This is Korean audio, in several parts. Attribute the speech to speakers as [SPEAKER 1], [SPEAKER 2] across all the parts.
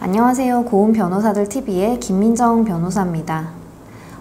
[SPEAKER 1] 안녕하세요. 고운 변호사들 TV의 김민정 변호사입니다.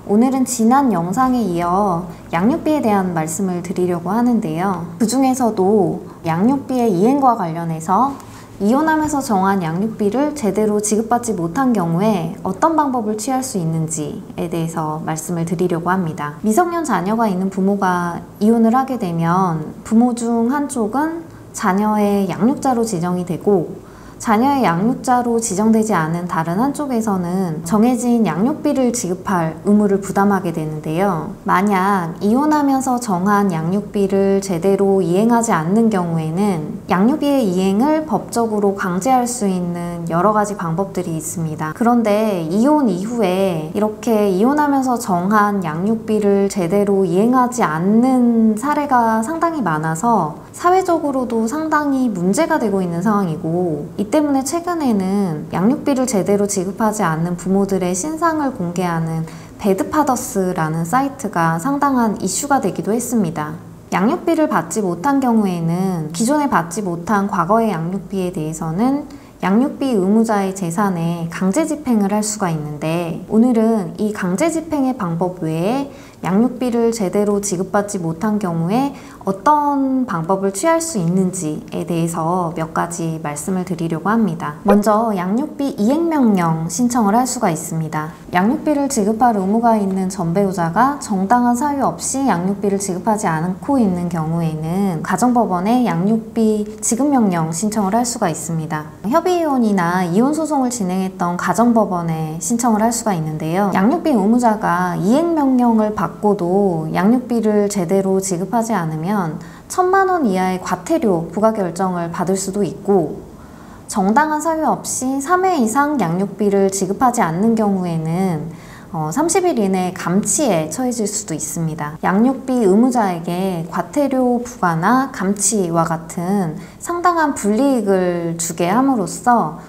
[SPEAKER 1] 오늘은 지난 영상에 이어 양육비에 대한 말씀을 드리려고 하는데요. 그 중에서도 양육비의 이행과 관련해서 이혼하면서 정한 양육비를 제대로 지급받지 못한 경우에 어떤 방법을 취할 수 있는지에 대해서 말씀을 드리려고 합니다. 미성년 자녀가 있는 부모가 이혼을 하게 되면 부모 중 한쪽은 자녀의 양육자로 지정이 되고 자녀의 양육자로 지정되지 않은 다른 한쪽에서는 정해진 양육비를 지급할 의무를 부담하게 되는데요. 만약 이혼하면서 정한 양육비를 제대로 이행하지 않는 경우에는 양육비의 이행을 법적으로 강제할 수 있는 여러 가지 방법들이 있습니다. 그런데 이혼 이후에 이렇게 이혼하면서 정한 양육비를 제대로 이행하지 않는 사례가 상당히 많아서 사회적으로도 상당히 문제가 되고 있는 상황이고, 이 때문에 최근에는 양육비를 제대로 지급하지 않는 부모들의 신상을 공개하는 배드파더스라는 사이트가 상당한 이슈가 되기도 했습니다. 양육비를 받지 못한 경우에는 기존에 받지 못한 과거의 양육비에 대해서는 양육비 의무자의 재산에 강제 집행을 할 수가 있는데, 오늘은 이 강제 집행의 방법 외에 양육비를 제대로 지급받지 못한 경우에 어떤 방법을 취할 수 있는지에 대해서 몇 가지 말씀을 드리려고 합니다. 먼저 양육비 이행명령 신청을 할 수가 있습니다. 양육비를 지급할 의무가 있는 전 배우자가 정당한 사유 없이 양육비를 지급하지 않고 있는 경우에는 가정법원에 양육비 지급명령 신청을 할 수가 있습니다. 협의이혼이나 이혼소송을 진행했던 가정법원에 신청을 할 수가 있는데요. 양육비 의무자가 이행명령을 받고도 양육비를 제대로 지급하지 않으면 1,000만 원 이하의 과태료 부과 결정을 받을 수도 있고, 정당한 사유 없이 3회 이상 양육비를 지급하지 않는 경우에는 30일 이내 감치에 처해질 수도 있습니다. 양육비 의무자에게 과태료 부과나 감치와 같은 상당한 불이익을 주게 함으로써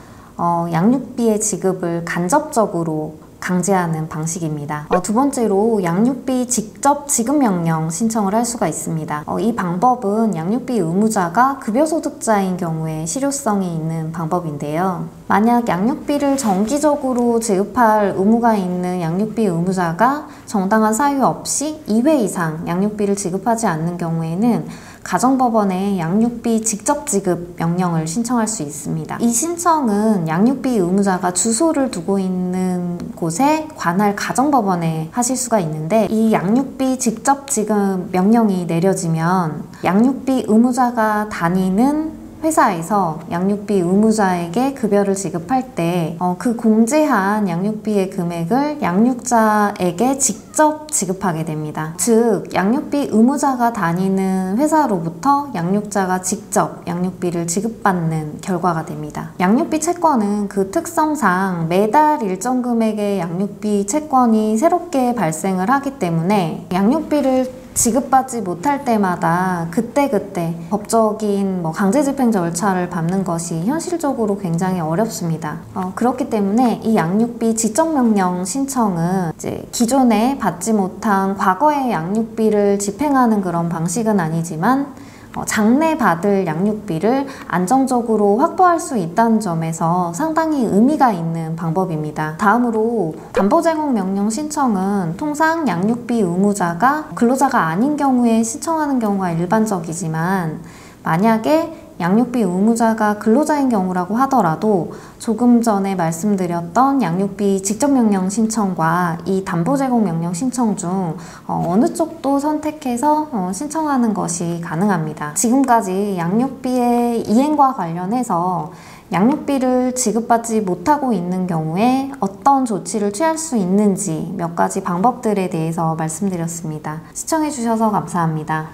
[SPEAKER 1] 양육비의 지급을 간접적으로 강제하는 방식입니다. 두 번째로 양육비 직접 지급명령 신청을 할 수가 있습니다. 이 방법은 양육비 의무자가 급여소득자인 경우에 실효성이 있는 방법인데요. 만약 양육비를 정기적으로 지급할 의무가 있는 양육비 의무자가 정당한 사유 없이 2회 이상 양육비를 지급하지 않는 경우에는 가정법원에 양육비 직접 지급 명령을 신청할 수 있습니다. 이 신청은 양육비 의무자가 주소를 두고 있는 곳에 관할 가정법원에 하실 수가 있는데, 이 양육비 직접 지급 명령이 내려지면 양육비 의무자가 다니는 회사에서 양육비 의무자에게 급여를 지급할 때 그 공제한 양육비의 금액을 양육자에게 직접 지급하게 됩니다. 즉, 양육비 의무자가 다니는 회사로부터 양육자가 직접 양육비를 지급받는 결과가 됩니다. 양육비 채권은 그 특성상 매달 일정 금액의 양육비 채권이 새롭게 발생을 하기 때문에 양육비를 지급받지 못할 때마다 그때그때 법적인 강제 집행 절차를 밟는 것이 현실적으로 굉장히 어렵습니다. 그렇기 때문에 이 양육비 지적명령 신청은 이제 기존에 받지 못한 과거의 양육비를 집행하는 그런 방식은 아니지만 장래 받을 양육비를 안정적으로 확보할 수 있다는 점에서 상당히 의미가 있는 방법입니다. 다음으로 담보제공명령 신청은 통상 양육비 의무자가 근로자가 아닌 경우에 신청하는 경우가 일반적이지만, 만약에 양육비 의무자가 근로자인 경우라고 하더라도 조금 전에 말씀드렸던 양육비 직접명령 신청과 이 담보제공명령 신청 중 어느 쪽도 선택해서 신청하는 것이 가능합니다. 지금까지 양육비의 이행과 관련해서 양육비를 지급받지 못하고 있는 경우에 어떤 조치를 취할 수 있는지 몇 가지 방법들에 대해서 말씀드렸습니다. 시청해주셔서 감사합니다.